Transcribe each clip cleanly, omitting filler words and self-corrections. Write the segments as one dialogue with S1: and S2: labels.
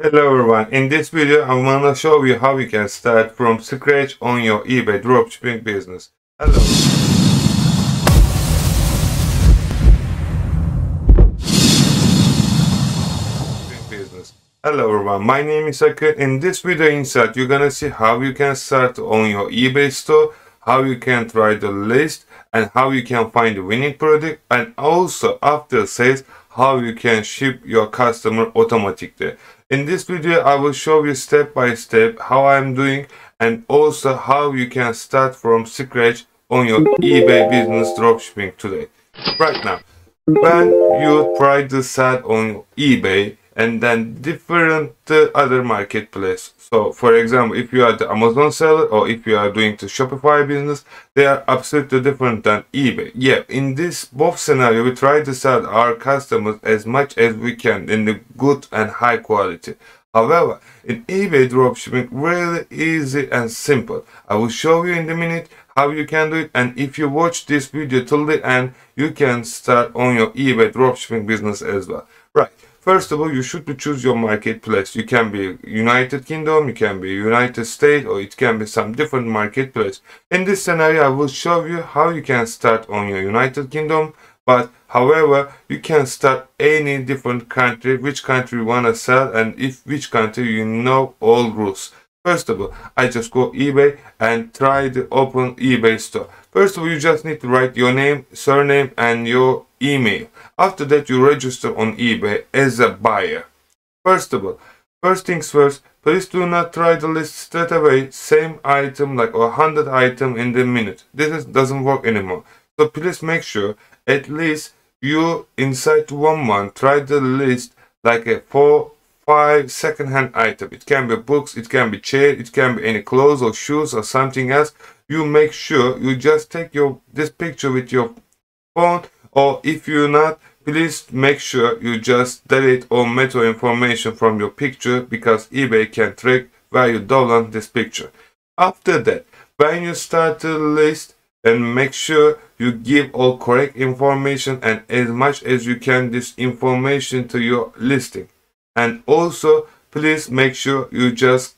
S1: Hello everyone, in this video I'm gonna show you how you can start from scratch on your eBay dropshipping business. Hello. Hello everyone, my name is Akın. In this video inside you're gonna see how you can start on your eBay store, how you can try the list, and how you can find the winning product, and also after sales how you can ship your customer automatically. In this video I will show you step by step how I'm doing and also how you can start from scratch on your eBay business dropshipping today. Right now, when you try to sell on eBay and then different other marketplace. So for example, if you are the Amazon seller or if you are doing the Shopify business, they are absolutely different than eBay. Yeah, in this both scenario, we try to sell our customers as much as we can in the good and high quality. However, in eBay dropshipping, really easy and simple. I will show you in a minute how you can do it, and if you watch this video till the end, you can start on your eBay dropshipping business as well. Right. First of all, you should choose your marketplace. You can be United Kingdom, you can be United States, or it can be some different marketplace. In this scenario, I will show you how you can start on your United Kingdom. But however, you can start any different country, which country you want to sell, and if which country you know all rules. First of all, I just go eBay and try to open eBay store. First of all, you just need to write your name, surname, and your email. After that, you register on eBay as a buyer. First of all, first things first, please do not try the list straight away, same item like 100 items in the minute. Doesn't work anymore. So please make sure at least you inside 1 month try the list like a 4-5 second-hand item. It can be books, it can be chair, it can be any clothes or shoes or something else. You make sure you just take this picture with your phone, or if you're not, please make sure you just delete all meta information from your picture, because eBay can track where you download this picture. After that, when you start the list, and make sure you give all correct information and as much as you can this information to your listing. And also please make sure you just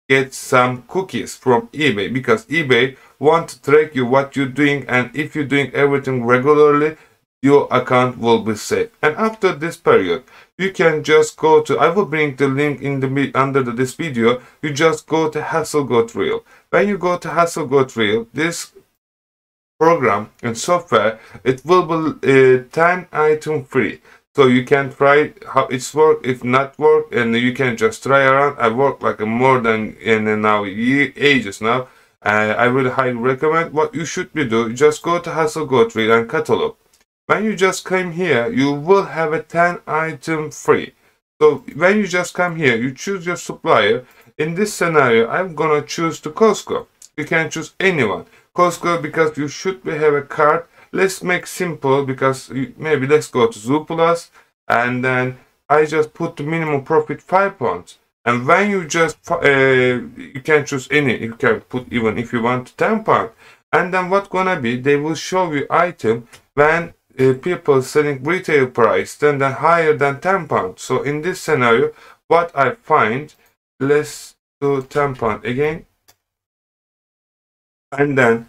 S1: get some cookies from eBay, because eBay want to track you what you're doing, and if you're doing everything regularly, your account will be safe. And after this period, you can just go to, I will bring the link in the under this video. You just go to HustleGoTrail. When you go to HustleGoTrail, this program and software, it will be 10 item free. So you can try how it's work. If not work, and you can just try around. I work like more than now ages now. I really highly recommend. What you should be do, just go to HustleGoTrail and catalog. When you just come here, you will have a 10 item free. So when you just come here, you choose your supplier. In this scenario, I'm gonna choose the Costco. You can choose anyone. Costco, because you should have a card. Let's make simple, because maybe let's go to Zooplus, and then I just put the minimum profit £5. And when you just you can choose any, you can put even if you want £10. And then what's gonna be, they will show you item when people selling retail price then higher than £10. So in this scenario, what I find, let's do £10 again. And then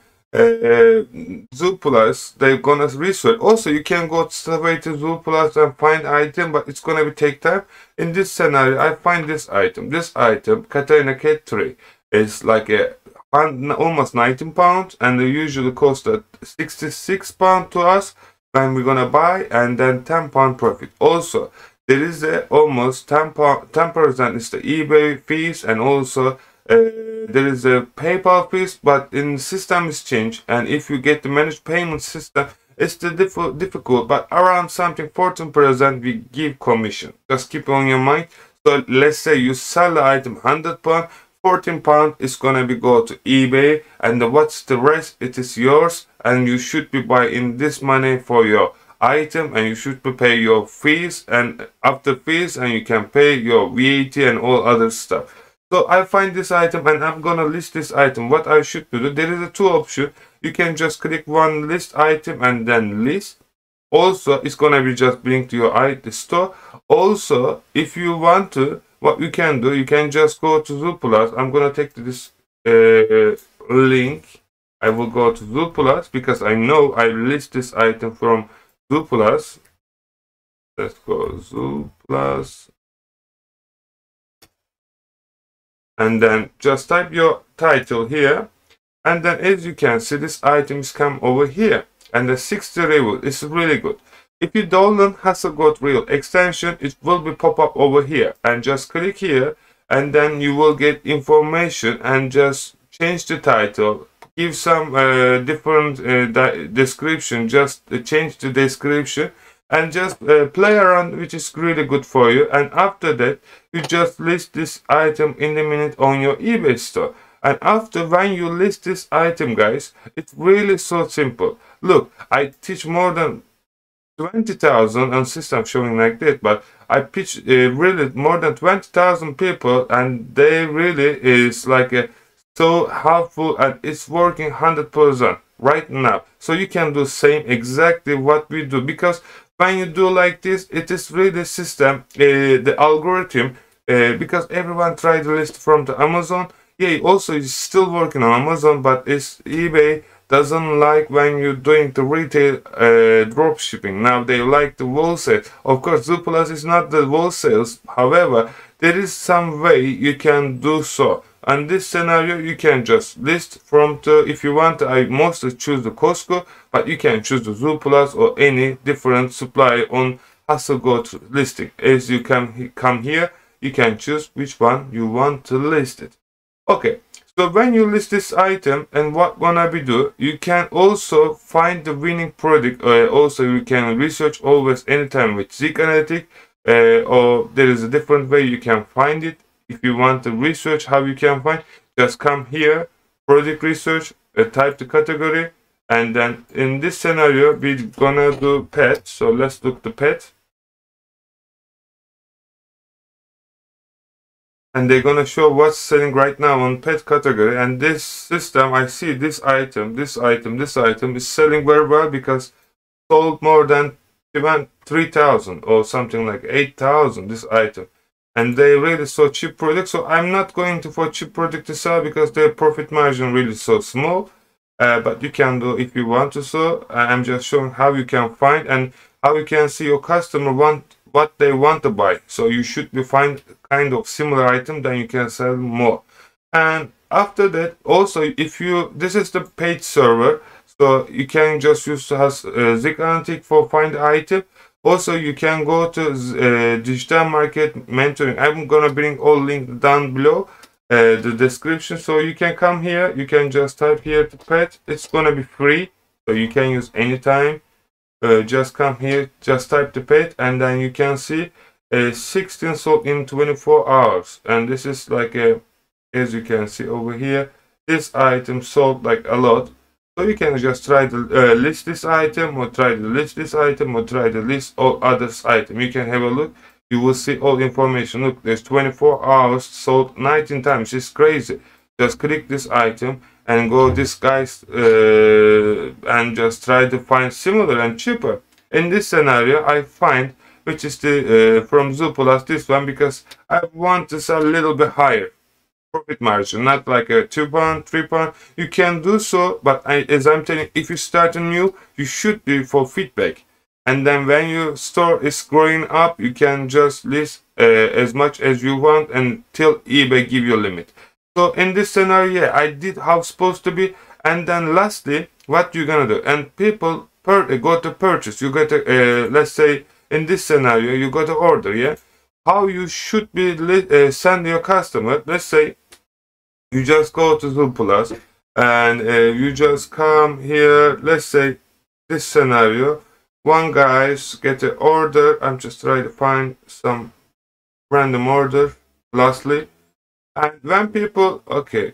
S1: Zooplus, they're gonna research. Also, you can go straight to Zooplus and find item, but it's gonna take time. In this scenario, I find this item. This item, Katarina Cat 3, is like almost £19, and they usually cost £66 to us when we're gonna buy, and then £10 profit. Also, there is almost 10% is the eBay fees, and also there is a PayPal fees, but in system is changed, and if you get the managed payment system, it's still difficult, but around something 14% we give commission. Just keep on your mind. So let's say you sell the item £100, £14 is gonna be go to eBay, and what's the rest, it is yours, and you should be buying this money for your item, and you should pay your fees, and after fees, and you can pay your VAT and all other stuff. So I find this item and I'm gonna list this item. What I should do, there is a two option. You can just click one list item and then list. Also, it's gonna be just bring to your store. Also, if you want to, what you can do, you can just go to Zooplus. I'm gonna take this link. I will go to Zooplus because I know I list this item from Zooplus. Let's go Zooplus. And then just type your title here. And then as you can see, this items come over here. And the 60 reward is really good. If you download Hasselgot Reel extension, it will be pop up over here. And just click here. And then you will get information and just change the title. Give some different description. Just change the description. And just play around, which is really good for you. And after that, you just list this item in a minute on your eBay store. And after, when you list this item, guys, it's really so simple. Look, I teach more than 20,000 on system showing like that, but I pitch really more than 20,000 people, and they really is like so helpful, and it's working 100% right now. So you can do same exactly what we do, because when you do like this, it is really system, the algorithm, because everyone tried to list from the Amazon. Yeah, also it's still working on Amazon, but it's eBay doesn't like when you're doing the retail drop shipping. Now they like the wholesale. Of course, Zooplus is not the wholesales. However, there is some way you can do so. And this scenario, you can just list from the, if you want, I mostly choose the Costco, but you can choose the Zooplus or any different supplier on Hasselgot listing. As you can come here, you can choose which one you want to list it. Okay, so when you list this item, and what gonna be do, you can also find the winning product. Also, you can research always anytime with Zig Analytic, or there is a different way you can find it. If you want to research how you can find, just come here, product research, type the category, and then in this scenario, we're gonna do pet. So let's look the pet. And they're gonna show what's selling right now on pet category. And this system, I see this item is selling very well because sold more than even 3,000 or something like 8,000 this item. And they really so cheap product. So I'm not going to for cheap product to sell because their profit margin really so small. But you can do if you want to. So I'm just showing how you can find and how you can see your customer want what they want to buy. So you should be find kind of similar item, then you can sell more. And after that, also if you, this is the paid server, so you can just use Zig Analytic for find item. Also, you can go to digital market mentoring. I'm gonna bring all link down below the description, so you can come here. You can just type here to pet. It's gonna be free, so you can use anytime. Just come here, just type the pet, and then you can see 16 sold in 24 hours. And this is like as you can see over here, this item sold like a lot. So you can just try to list this item, or try to list this item, or try to list all others item. You can have a look. You will see all information. Look, there's 24 hours sold 19 times. It's crazy. Just click this item and go this guys and just try to find similar and cheaper. In this scenario, I find which is the from Zooplus, this one, because I want to sell a little bit higher profit margin, not like a 2 pound, 3 pound. You can do so, but as I'm telling, if you start new, you should do for feedback. And then when your store is growing up, you can just list as much as you want until eBay give you a limit. So in this scenario, yeah, I did how it's supposed to be. And then lastly, what you're gonna do, and people go to purchase. You got to let's say in this scenario, you got to order, yeah. How you should be send your customer. Let's say you just go to Zooplus and you just come here. Let's say this scenario, one guys get an order. I'm just trying to find some random order. Lastly. And when people, okay,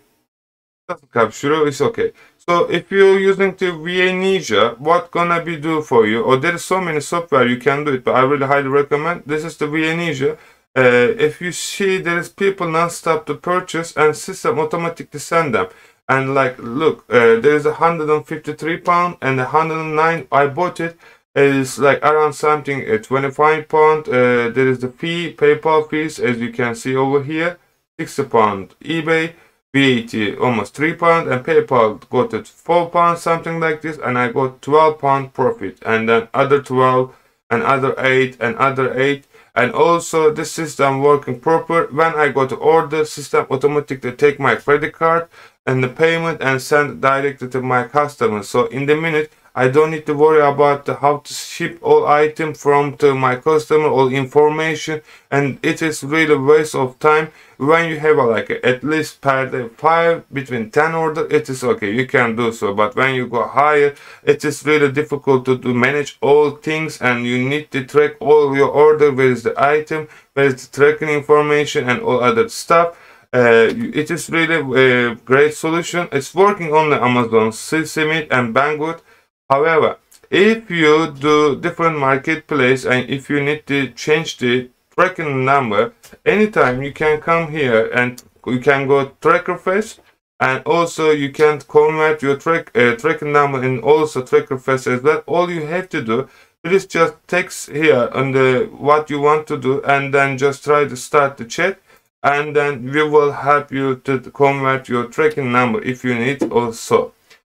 S1: doesn't capture, it's okay. So if you're using the Ninja, what gonna be do for you? Or there's so many software you can do it, but I really highly recommend. This is the Ninja. If you see there is people non-stop to purchase and system automatically send them. And like, look, there is 153 pound and 109. I bought it. is like around something 25 pound. There is the fee, PayPal fees, as you can see over here, 60 pound eBay, VAT almost 3 pound, and PayPal got it 4 pounds, something like this, and I got 12 pound profit, and then other 12, and other 8, and other 8. And also this system working proper. When I go to order, system automatically take my credit card and the payment and send directly to my customer. So in the minute, I don't need to worry about how to ship all items from to my customer, all information, and it is really waste of time. When you have at least per day 5 between 10 order, it is okay, you can do so. But when you go higher, it is really difficult to manage all things, and you need to track all your order, where is the item, where is the tracking information, and all other stuff. It is really a great solution. It's working on the Amazon, Sesame, and Banggood. However, if you do different marketplace and if you need to change the tracking number, anytime you can come here and you can go tracker face, and also you can convert your tracking number and also tracker face as well. All you have to do, please just text here on the what you want to do, and then just try to start the chat, and then we will help you to convert your tracking number if you need also.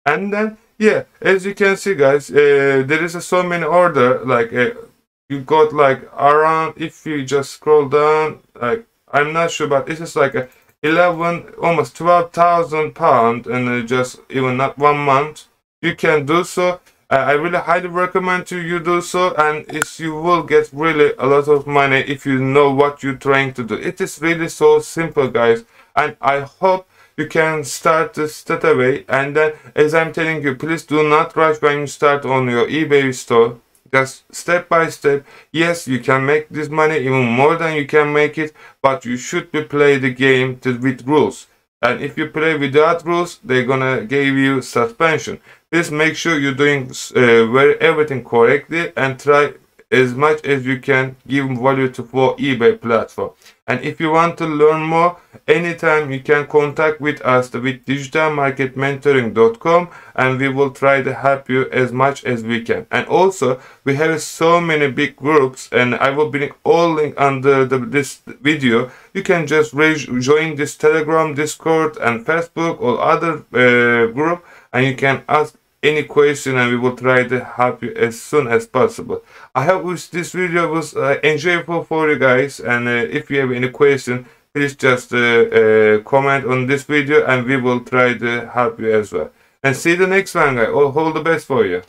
S1: And then yeah, as you can see, guys, there is so many order, you got around, if you just scroll down, I'm not sure, but this is 11, almost 12,000 pounds, and just even not 1 month. You can do so. I really highly recommend you do so, and you will get really a lot of money if you know what you're trying to do. It is really so simple, guys, and I hope you can start this straight away. And then, as I'm telling you, please do not rush when you start on your eBay store. Just step by step. Yes, you can make this money even more than you can make it, but you should play the game with rules. And if you play without rules, they're gonna give you suspension. Please make sure you're doing everything correctly, and try as much as you can give value to for eBay platform. And if you want to learn more, anytime you can contact with us with digitalmarketmentoring.com, and we will try to help you as much as we can. And also we have so many big groups, and I will bring all link under this video. You can just join this Telegram, Discord, and Facebook or other group, and you can ask any question, and we will try to help you as soon as possible. I hope this video was enjoyable for you guys, and if you have any question, please just comment on this video, and we will try to help you as well. And see you the next one, guys. All the best for you.